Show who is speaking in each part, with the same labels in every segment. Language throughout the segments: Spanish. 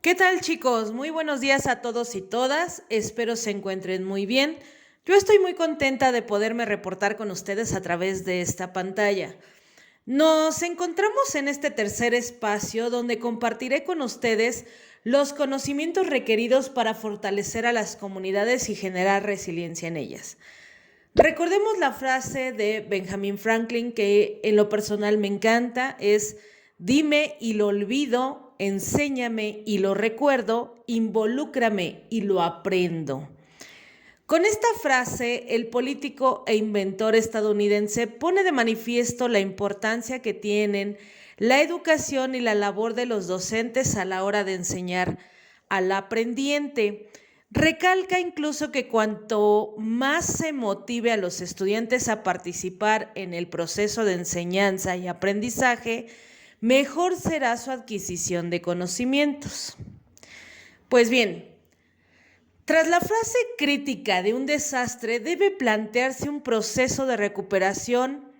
Speaker 1: ¿Qué tal, chicos? Muy buenos días a todos y todas. Espero se encuentren muy bien. Yo estoy muy contenta de poderme reportar con ustedes a través de esta pantalla. Nos encontramos en este tercer espacio donde compartiré con ustedes los conocimientos requeridos para fortalecer a las comunidades y generar resiliencia en ellas. Recordemos la frase de Benjamin Franklin que en lo personal me encanta, es: dime y lo olvido, enséñame y lo recuerdo, involúcrame y lo aprendo. Con esta frase, el político e inventor estadounidense pone de manifiesto la importancia que tienen la educación y la labor de los docentes a la hora de enseñar al aprendiente. Recalca incluso que cuanto más se motive a los estudiantes a participar en el proceso de enseñanza y aprendizaje, mejor será su adquisición de conocimientos. Pues bien, tras la frase crítica de un desastre, debe plantearse un proceso de recuperación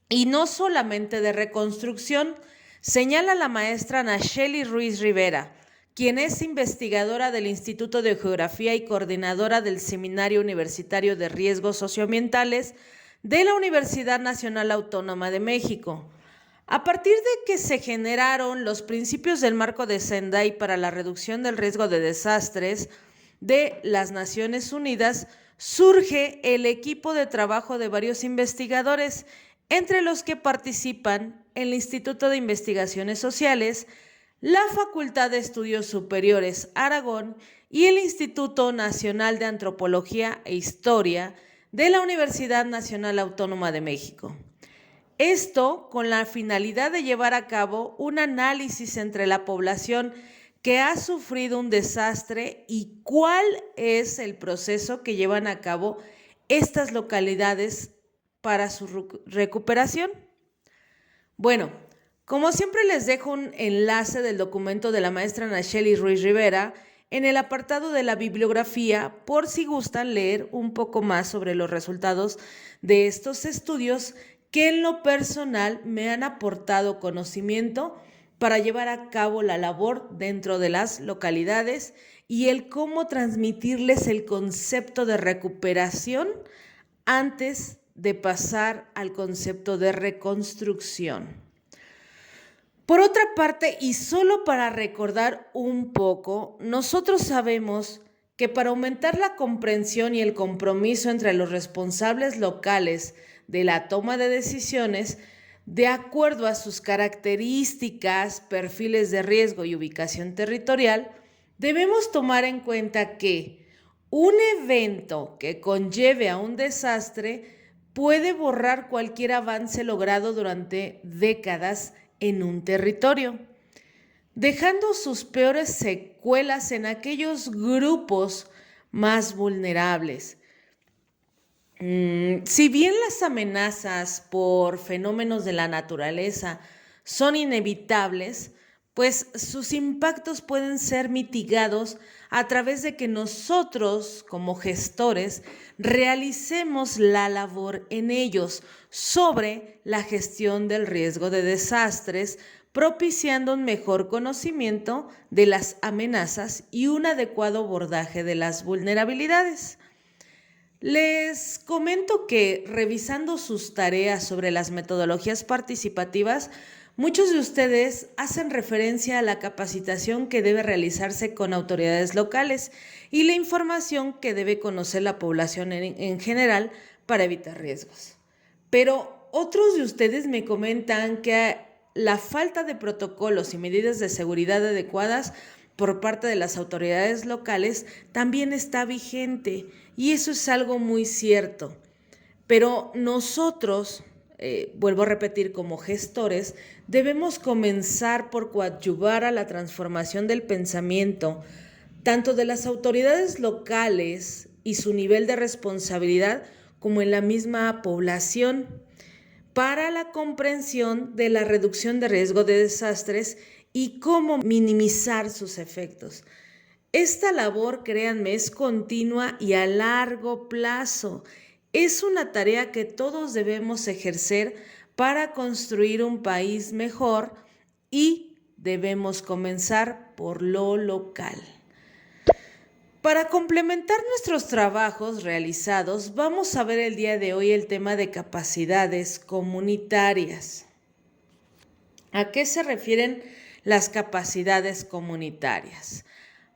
Speaker 1: y no solamente de reconstrucción, señala la maestra Nacheli Ruiz Rivera, quien es investigadora del Instituto de Geografía y coordinadora del Seminario Universitario de Riesgos Socioambientales de la Universidad Nacional Autónoma de México. A partir de que se generaron los principios del marco de Sendai para la reducción del riesgo de desastres de las Naciones Unidas, surge el equipo de trabajo de varios investigadores, entre los que participan el Instituto de Investigaciones Sociales, la Facultad de Estudios Superiores Aragón y el Instituto Nacional de Antropología e Historia de la Universidad Nacional Autónoma de México. Esto con la finalidad de llevar a cabo un análisis entre la población que ha sufrido un desastre y cuál es el proceso que llevan a cabo estas localidades para su recuperación. Bueno, como siempre les dejo un enlace del documento de la maestra Nacheli Ruiz Rivera en el apartado de la bibliografía por si gustan leer un poco más sobre los resultados de estos estudios que en lo personal me han aportado conocimiento para llevar a cabo la labor dentro de las localidades y el cómo transmitirles el concepto de recuperación antes de pasar al concepto de reconstrucción. Por otra parte, y solo para recordar un poco, nosotros sabemos que para aumentar la comprensión y el compromiso entre los responsables locales de la toma de decisiones, de acuerdo a sus características, perfiles de riesgo y ubicación territorial, debemos tomar en cuenta que un evento que conlleve a un desastre puede borrar cualquier avance logrado durante décadas en un territorio, dejando sus peores secuelas en aquellos grupos más vulnerables. Si bien las amenazas por fenómenos de la naturaleza son inevitables, pues sus impactos pueden ser mitigados a través de que nosotros, como gestores, realicemos la labor en ellos sobre la gestión del riesgo de desastres, propiciando un mejor conocimiento de las amenazas y un adecuado abordaje de las vulnerabilidades. Les comento que revisando sus tareas sobre las metodologías participativas, muchos de ustedes hacen referencia a la capacitación que debe realizarse con autoridades locales y la información que debe conocer la población en general para evitar riesgos. Pero otros de ustedes me comentan que la falta de protocolos y medidas de seguridad adecuadas por parte de las autoridades locales también está vigente, y eso es algo muy cierto. Pero nosotros, vuelvo a repetir, como gestores, debemos comenzar por coadyuvar a la transformación del pensamiento, tanto de las autoridades locales y su nivel de responsabilidad, como en la misma población, para la comprensión de la reducción de riesgo de desastres y cómo minimizar sus efectos. Esta labor, créanme, es continua y a largo plazo. Es una tarea que todos debemos ejercer para construir un país mejor y debemos comenzar por lo local. Para complementar nuestros trabajos realizados, vamos a ver el día de hoy el tema de capacidades comunitarias. ¿A qué se refieren las capacidades comunitarias?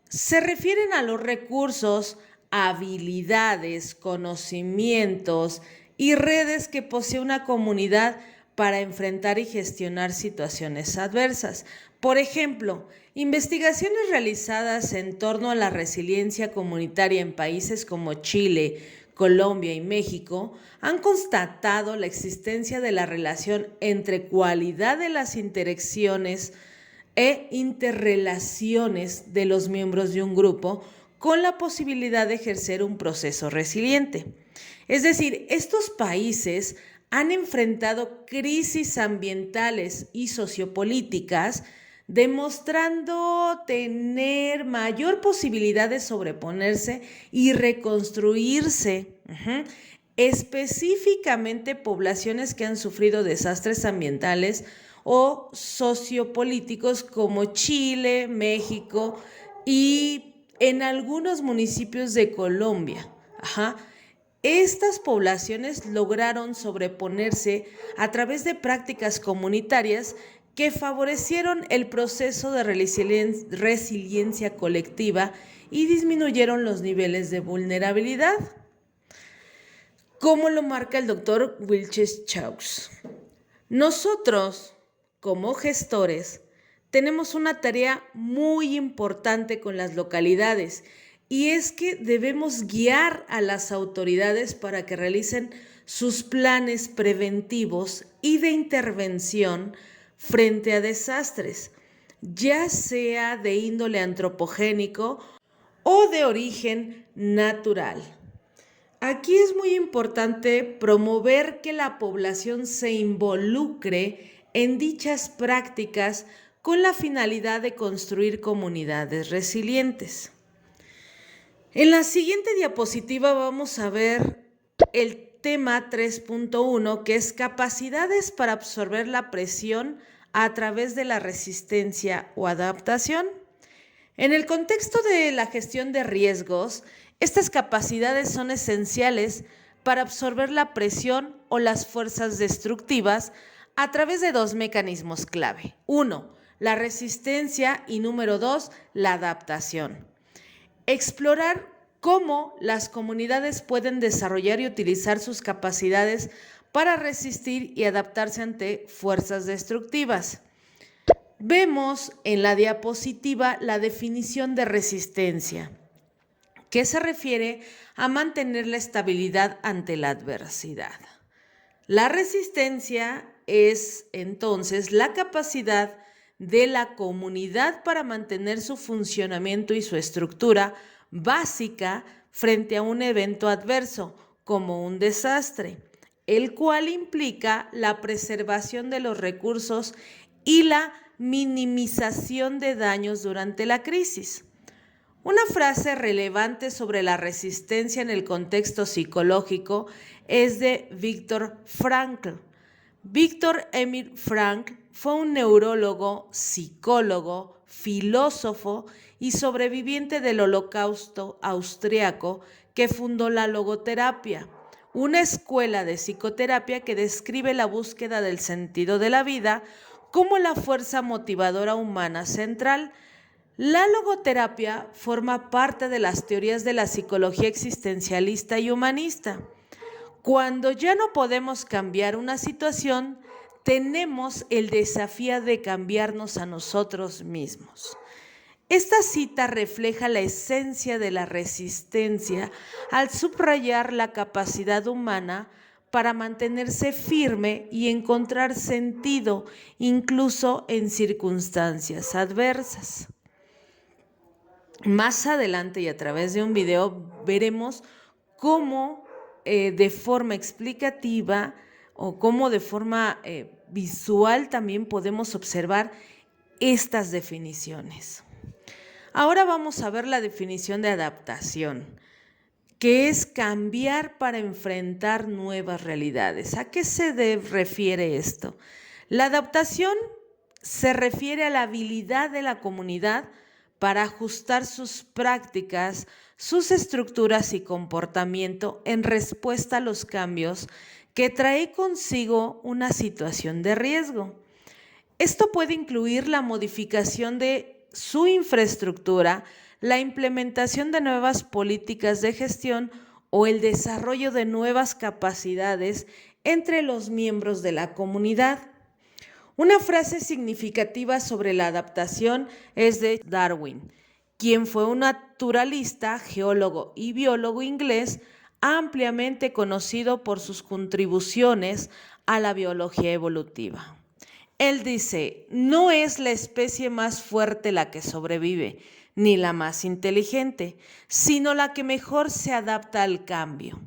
Speaker 1: Se refieren a los recursos, habilidades, conocimientos y redes que posee una comunidad para enfrentar y gestionar situaciones adversas. Por ejemplo, investigaciones realizadas en torno a la resiliencia comunitaria en países como Chile, Colombia y México han constatado la existencia de la relación entre cualidad de las interacciones e interrelaciones de los miembros de un grupo con la posibilidad de ejercer un proceso resiliente. Es decir, estos países han enfrentado crisis ambientales y sociopolíticas, demostrando tener mayor posibilidad de sobreponerse y reconstruirse. Específicamente poblaciones que han sufrido desastres ambientales o sociopolíticos como Chile, México y en algunos municipios de Colombia. Estas poblaciones lograron sobreponerse a través de prácticas comunitarias que favorecieron el proceso de resiliencia colectiva y disminuyeron los niveles de vulnerabilidad, como lo marca el doctor Wilches Chaux. Nosotros, como gestores, tenemos una tarea muy importante con las localidades y es que debemos guiar a las autoridades para que realicen sus planes preventivos y de intervención frente a desastres, ya sea de índole antropogénico o de origen natural. Aquí es muy importante promover que la población se involucre en dichas prácticas con la finalidad de construir comunidades resilientes. En la siguiente diapositiva vamos a ver el tema 3.1, que es capacidades para absorber la presión a través de la resistencia o adaptación. En el contexto de la gestión de riesgos, estas capacidades son esenciales para absorber la presión o las fuerzas destructivas a través de dos mecanismos clave. 1, la resistencia y número 2, la adaptación. Explorar cómo las comunidades pueden desarrollar y utilizar sus capacidades para resistir y adaptarse ante fuerzas destructivas. Vemos en la diapositiva la definición de resistencia, que se refiere a mantener la estabilidad ante la adversidad. La resistencia es entonces la capacidad de la comunidad para mantener su funcionamiento y su estructura básica frente a un evento adverso, como un desastre, el cual implica la preservación de los recursos y la minimización de daños durante la crisis. Una frase relevante sobre la resistencia en el contexto psicológico es de Viktor Frankl. Viktor Emil Frankl fue un neurólogo, psicólogo, filósofo y sobreviviente del Holocausto austriaco que fundó la logoterapia, una escuela de psicoterapia que describe la búsqueda del sentido de la vida como la fuerza motivadora humana central. La logoterapia forma parte de las teorías de la psicología existencialista y humanista. Cuando ya no podemos cambiar una situación, tenemos el desafío de cambiarnos a nosotros mismos. Esta cita refleja la esencia de la resistencia al subrayar la capacidad humana para mantenerse firme y encontrar sentido incluso en circunstancias adversas. Más adelante y a través de un video veremos cómo de forma explicativa o cómo de forma visual también podemos observar estas definiciones. Ahora vamos a ver la definición de adaptación, que es cambiar para enfrentar nuevas realidades. ¿A qué se refiere esto? La adaptación se refiere a la habilidad de la comunidad para ajustar sus prácticas, sus estructuras y comportamiento en respuesta a los cambios que trae consigo una situación de riesgo. Esto puede incluir la modificación de su infraestructura, la implementación de nuevas políticas de gestión o el desarrollo de nuevas capacidades entre los miembros de la comunidad. Una frase significativa sobre la adaptación es de Darwin, quien fue un naturalista, geólogo y biólogo inglés ampliamente conocido por sus contribuciones a la biología evolutiva. Él dice, no es la especie más fuerte la que sobrevive, ni la más inteligente, sino la que mejor se adapta al cambio.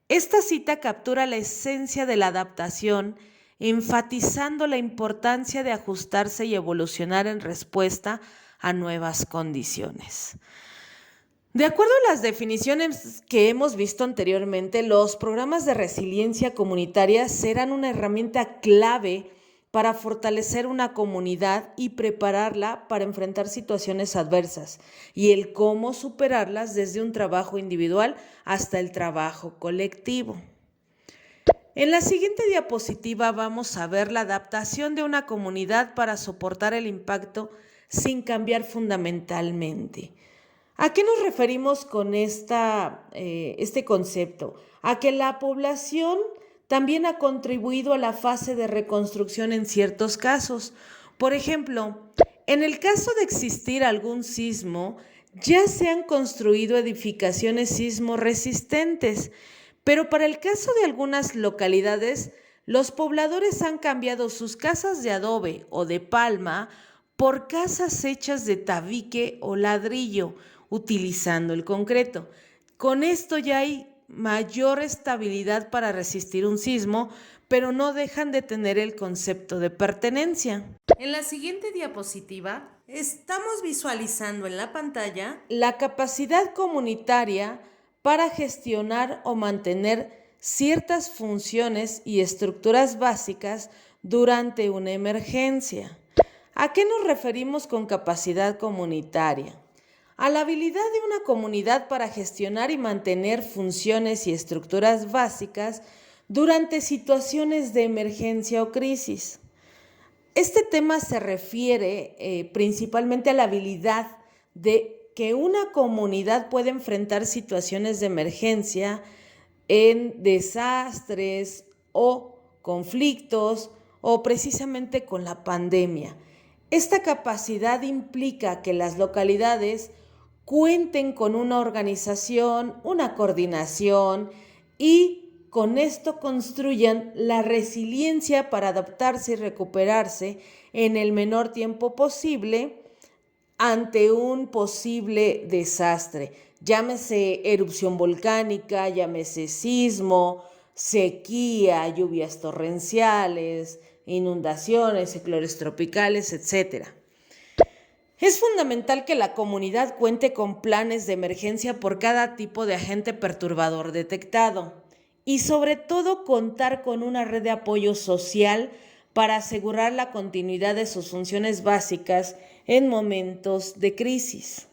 Speaker 1: Esta cita captura la esencia de la adaptación, enfatizando la importancia de ajustarse y evolucionar en respuesta a nuevas condiciones. De acuerdo a las definiciones que hemos visto anteriormente, los programas de resiliencia comunitaria serán una herramienta clave para fortalecer una comunidad y prepararla para enfrentar situaciones adversas y el cómo superarlas desde un trabajo individual hasta el trabajo colectivo. En la siguiente diapositiva vamos a ver la adaptación de una comunidad para soportar el impacto sin cambiar fundamentalmente. ¿A qué nos referimos con este concepto? A que la población también ha contribuido a la fase de reconstrucción en ciertos casos. Por ejemplo, en el caso de existir algún sismo, ya se han construido edificaciones sismo resistentes, pero para el caso de algunas localidades, los pobladores han cambiado sus casas de adobe o de palma por casas hechas de tabique o ladrillo, utilizando el concreto. Con esto ya hay mayor estabilidad para resistir un sismo, pero no dejan de tener el concepto de pertenencia. En la siguiente diapositiva estamos visualizando en la pantalla la capacidad comunitaria para gestionar o mantener ciertas funciones y estructuras básicas durante una emergencia. ¿A qué nos referimos con capacidad comunitaria? A la habilidad de una comunidad para gestionar y mantener funciones y estructuras básicas durante situaciones de emergencia o crisis. Este tema se refiere principalmente a la habilidad de que una comunidad puede enfrentar situaciones de emergencia en desastres o conflictos o precisamente con la pandemia. Esta capacidad implica que las localidades cuenten con una organización, una coordinación y con esto construyan la resiliencia para adaptarse y recuperarse en el menor tiempo posible ante un posible desastre. Llámese erupción volcánica, llámese sismo, sequía, lluvias torrenciales, inundaciones, ciclones tropicales, etc. Es fundamental que la comunidad cuente con planes de emergencia por cada tipo de agente perturbador detectado y sobre todo contar con una red de apoyo social para asegurar la continuidad de sus funciones básicas en momentos de crisis.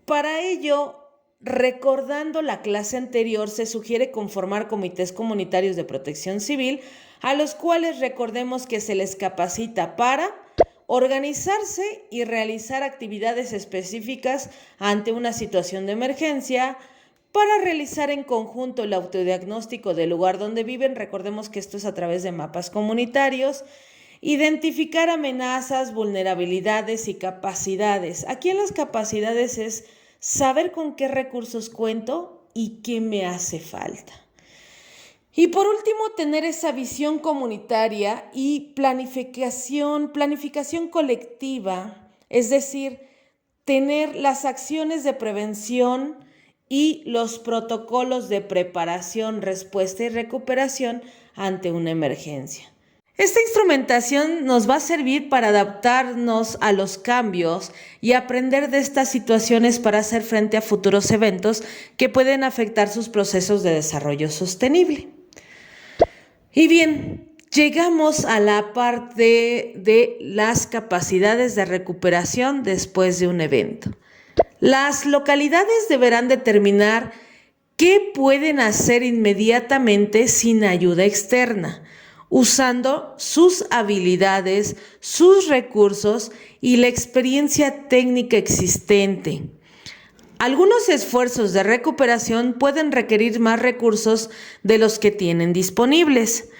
Speaker 1: Para ello, recordando la clase anterior, se sugiere conformar comités comunitarios de protección civil, a los cuales recordemos que se les capacita para organizarse y realizar actividades específicas ante una situación de emergencia, para realizar en conjunto el autodiagnóstico del lugar donde viven, recordemos que esto es a través de mapas comunitarios, identificar amenazas, vulnerabilidades y capacidades. Aquí en las capacidades es saber con qué recursos cuento y qué me hace falta. Y por último, tener esa visión comunitaria y planificación colectiva, es decir, tener las acciones de prevención y los protocolos de preparación, respuesta y recuperación ante una emergencia. Esta instrumentación nos va a servir para adaptarnos a los cambios y aprender de estas situaciones para hacer frente a futuros eventos que pueden afectar sus procesos de desarrollo sostenible. Y bien, llegamos a la parte de las capacidades de recuperación después de un evento. Las localidades deberán determinar qué pueden hacer inmediatamente sin ayuda externa, usando sus habilidades, sus recursos y la experiencia técnica existente. Algunos esfuerzos de recuperación pueden requerir más recursos de los que tienen disponibles.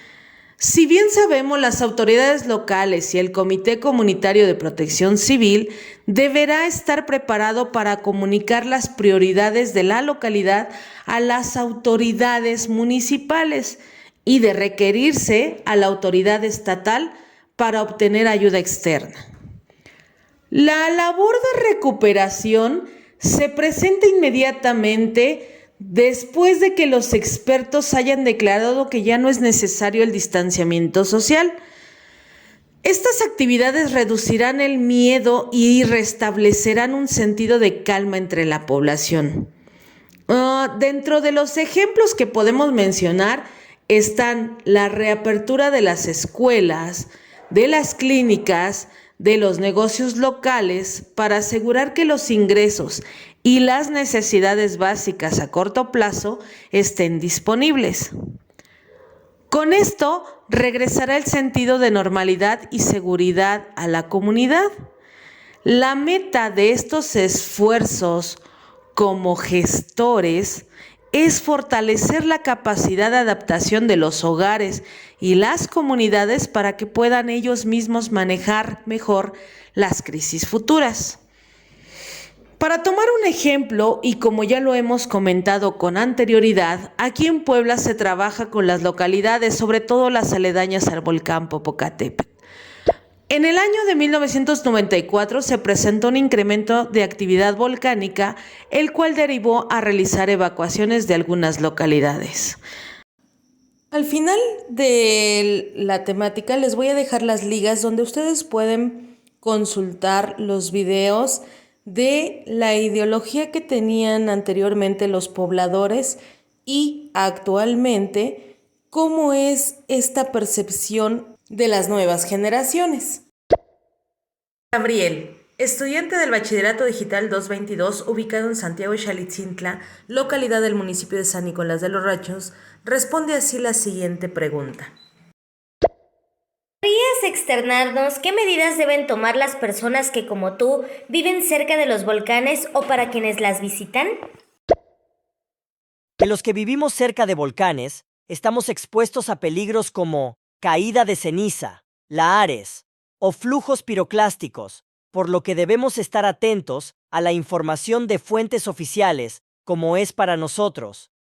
Speaker 1: Si bien sabemos, las autoridades locales y el Comité Comunitario de Protección Civil deberá estar preparado para comunicar las prioridades de la localidad a las autoridades municipales y de requerirse a la autoridad estatal para obtener ayuda externa. La labor de recuperación se presenta inmediatamente después de que los expertos hayan declarado que ya no es necesario el distanciamiento social. Estas actividades reducirán el miedo y restablecerán un sentido de calma entre la población. Dentro de los ejemplos que podemos mencionar están la reapertura de las escuelas, de las clínicas, de los negocios locales para asegurar que los ingresos y las necesidades básicas a corto plazo estén disponibles. Con esto regresará el sentido de normalidad y seguridad a la comunidad. La meta de estos esfuerzos como gestores es fortalecer la capacidad de adaptación de los hogares y las comunidades para que puedan ellos mismos manejar mejor las crisis futuras. Para tomar un ejemplo, y como ya lo hemos comentado con anterioridad, aquí en Puebla se trabaja con las localidades, sobre todo las aledañas al volcán Popocatépetl. En el año de 1994 se presentó un incremento de actividad volcánica, el cual derivó a realizar evacuaciones de algunas localidades. Al final de la temática les voy a dejar las ligas donde ustedes pueden consultar los videos de la ideología que tenían anteriormente los pobladores y actualmente cómo es esta percepción de las nuevas generaciones. Gabriel, estudiante del Bachillerato Digital 222, ubicado en Santiago Xalitzintla, localidad del municipio de San Nicolás de los Rachos, responde así la siguiente pregunta.
Speaker 2: ¿Podrías externarnos qué medidas deben tomar las personas que, como tú, viven cerca de los volcanes o para quienes las visitan?
Speaker 3: Que los que vivimos cerca de volcanes estamos expuestos a peligros como caída de ceniza, lahares o flujos piroclásticos, por lo que debemos estar atentos a la información de fuentes oficiales, como es para nosotros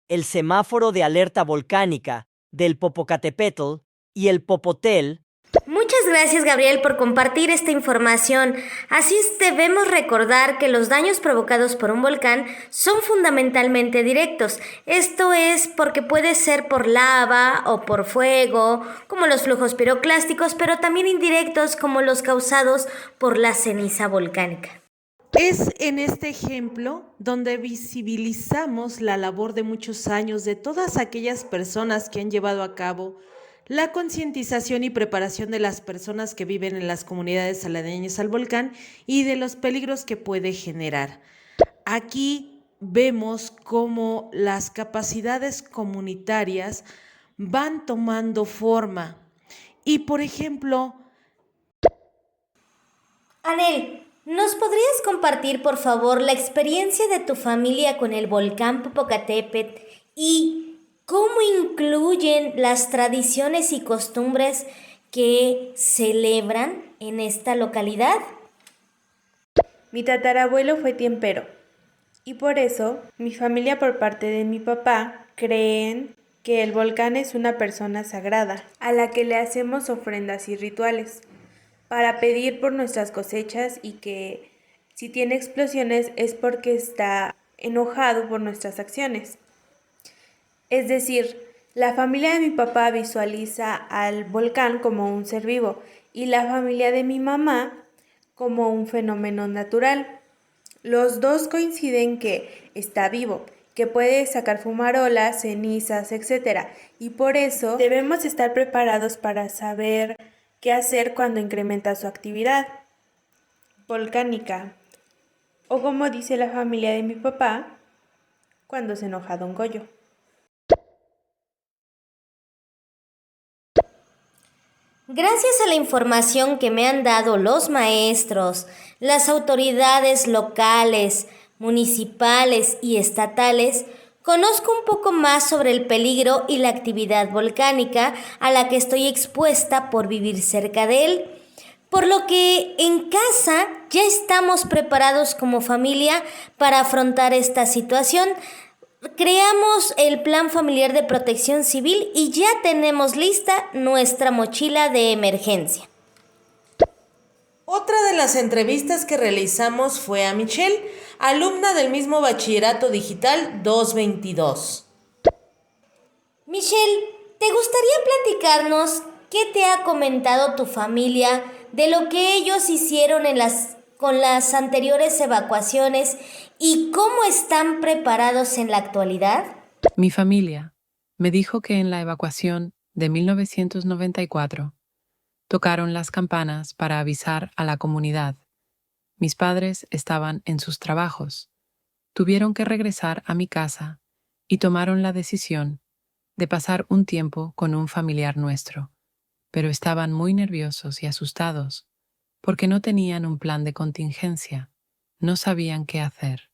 Speaker 3: el semáforo de alerta volcánica del Popocatépetl y el Popotel.
Speaker 2: Muchas gracias, Gabriel, por compartir esta información. Así debemos recordar que los daños provocados por un volcán son fundamentalmente directos. Esto es porque puede ser por lava o por fuego, como los flujos piroclásticos, pero también indirectos como los causados por la ceniza volcánica.
Speaker 1: Es en este ejemplo donde visibilizamos la labor de muchos años de todas aquellas personas que han llevado a cabo la concientización y preparación de las personas que viven en las comunidades aledañas al volcán y de los peligros que puede generar. Aquí vemos cómo las capacidades comunitarias van tomando forma. Y, por ejemplo,
Speaker 2: Anel, ¿nos podrías compartir, por favor, la experiencia de tu familia con el volcán Popocatépetl y cómo incluyen las tradiciones y costumbres que celebran en esta localidad?
Speaker 4: Mi tatarabuelo fue tiempero y por eso mi familia por parte de mi papá creen que el volcán es una persona sagrada a la que le hacemos ofrendas y rituales para pedir por nuestras cosechas y que si tiene explosiones es porque está enojado por nuestras acciones. Es decir, la familia de mi papá visualiza al volcán como un ser vivo y la familia de mi mamá como un fenómeno natural. Los dos coinciden que está vivo que puede sacar fumarolas, cenizas, etc. Y por eso debemos estar preparados para saber qué hacer cuando incrementa su actividad volcánica. O como dice la familia de mi papá, cuando se enoja Don Goyo.
Speaker 2: Gracias a la información que me han dado los maestros, las autoridades locales, municipales y estatales, conozco un poco más sobre el peligro y la actividad volcánica a la que estoy expuesta por vivir cerca de él. Por lo que en casa ya estamos preparados como familia para afrontar esta situación. Creamos el Plan Familiar de Protección Civil y ya tenemos lista nuestra mochila de emergencia.
Speaker 1: Otra de las entrevistas que realizamos fue a Michelle, alumna del mismo Bachillerato Digital 222.
Speaker 2: Michelle, ¿te gustaría platicarnos qué te ha comentado tu familia de lo que ellos hicieron con las anteriores evacuaciones y cómo están preparados en la actualidad?
Speaker 5: Mi familia me dijo que en la evacuación de 1994 tocaron las campanas para avisar a la comunidad. Mis padres estaban en sus trabajos. Tuvieron que regresar a mi casa y tomaron la decisión de pasar un tiempo con un familiar nuestro, pero estaban muy nerviosos y asustados porque no tenían un plan de contingencia, no sabían qué hacer.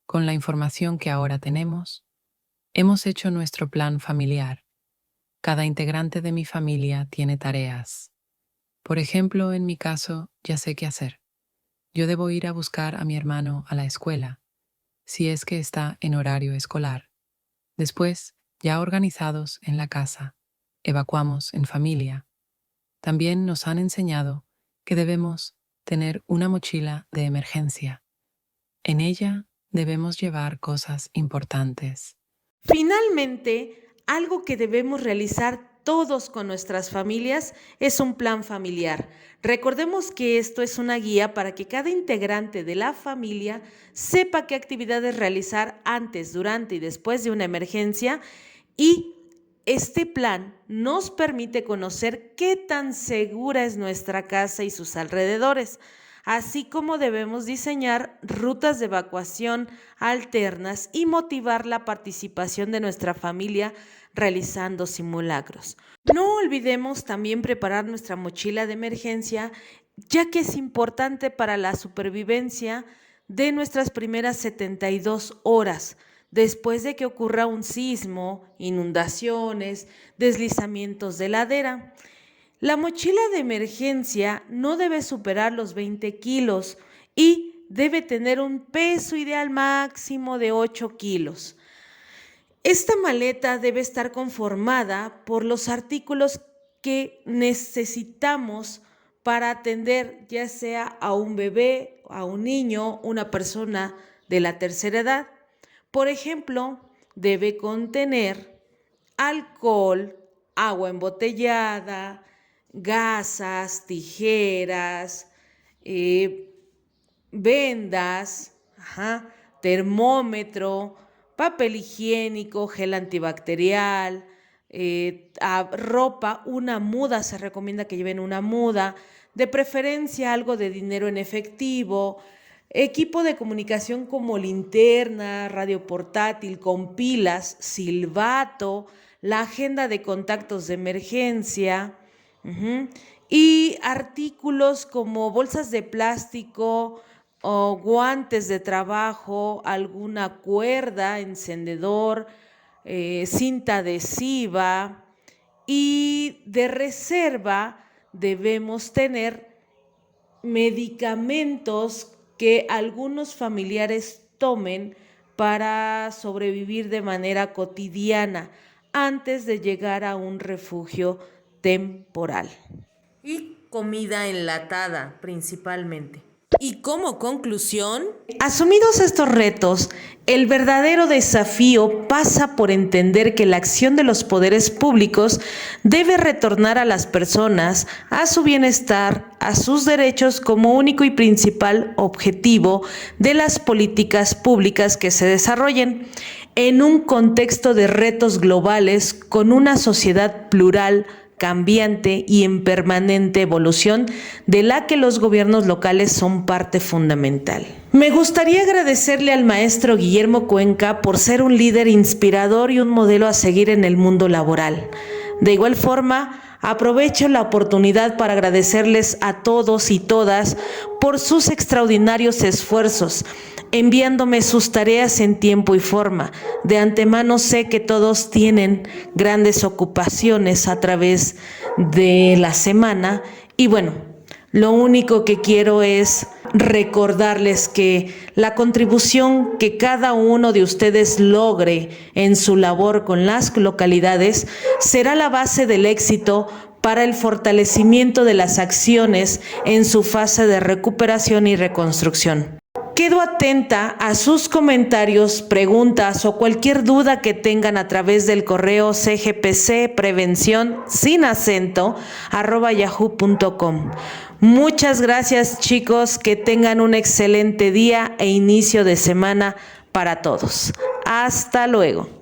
Speaker 5: Con la información que ahora tenemos, hemos hecho nuestro plan familiar. Cada integrante de mi familia tiene tareas. Por ejemplo, en mi caso, ya sé qué hacer. Yo debo ir a buscar a mi hermano a la escuela, si es que está en horario escolar. Después, ya organizados en la casa, evacuamos en familia. También nos han enseñado que debemos tener una mochila de emergencia. En ella debemos llevar cosas importantes.
Speaker 1: Finalmente, algo que debemos realizar todos con nuestras familias es un plan familiar. Recordemos que esto es una guía para que cada integrante de la familia sepa qué actividades realizar antes, durante y después de una emergencia, y este plan nos permite conocer qué tan segura es nuestra casa y sus alrededores, así como debemos diseñar rutas de evacuación alternas y motivar la participación de nuestra familia realizando simulacros. No olvidemos también preparar nuestra mochila de emergencia, ya que es importante para la supervivencia de nuestras primeras 72 horas, después de que ocurra un sismo, inundaciones, deslizamientos de ladera. La mochila de emergencia no debe superar los 20 kilos y debe tener un peso ideal máximo de 8 kilos. Esta maleta debe estar conformada por los artículos que necesitamos para atender ya sea a un bebé, a un niño, una persona de la tercera edad. Por ejemplo, debe contener alcohol, agua embotellada, gasas, tijeras, vendas, termómetro, papel higiénico, gel antibacterial, ropa, una muda, se recomienda que lleven una muda, de preferencia algo de dinero en efectivo, equipo de comunicación como linterna, radio portátil con pilas, silbato, la agenda de contactos de emergencia, y artículos como bolsas de plástico o guantes de trabajo, alguna cuerda, encendedor, cinta adhesiva, y de reserva debemos tener medicamentos que algunos familiares tomen para sobrevivir de manera cotidiana antes de llegar a un refugio temporal. Y comida enlatada principalmente. Y como conclusión, asumidos estos retos, el verdadero desafío pasa por entender que la acción de los poderes públicos debe retornar a las personas, a su bienestar, a sus derechos como único y principal objetivo de las políticas públicas que se desarrollen en un contexto de retos globales con una sociedad plural, cambiante y en permanente evolución, de la que los gobiernos locales son parte fundamental. Me gustaría agradecerle al maestro Guillermo Cuenca por ser un líder inspirador y un modelo a seguir en el mundo laboral. De igual forma, aprovecho la oportunidad para agradecerles a todos y todas por sus extraordinarios esfuerzos, enviándome sus tareas en tiempo y forma. De antemano sé que todos tienen grandes ocupaciones a través de la semana y bueno, lo único que quiero es recordarles que la contribución que cada uno de ustedes logre en su labor con las localidades será la base del éxito para el fortalecimiento de las acciones en su fase de recuperación y reconstrucción. Quedo atenta a sus comentarios, preguntas o cualquier duda que tengan a través del correo cgpcprevención@yahoo.com. Muchas gracias, chicos, que tengan un excelente día e inicio de semana para todos. Hasta luego.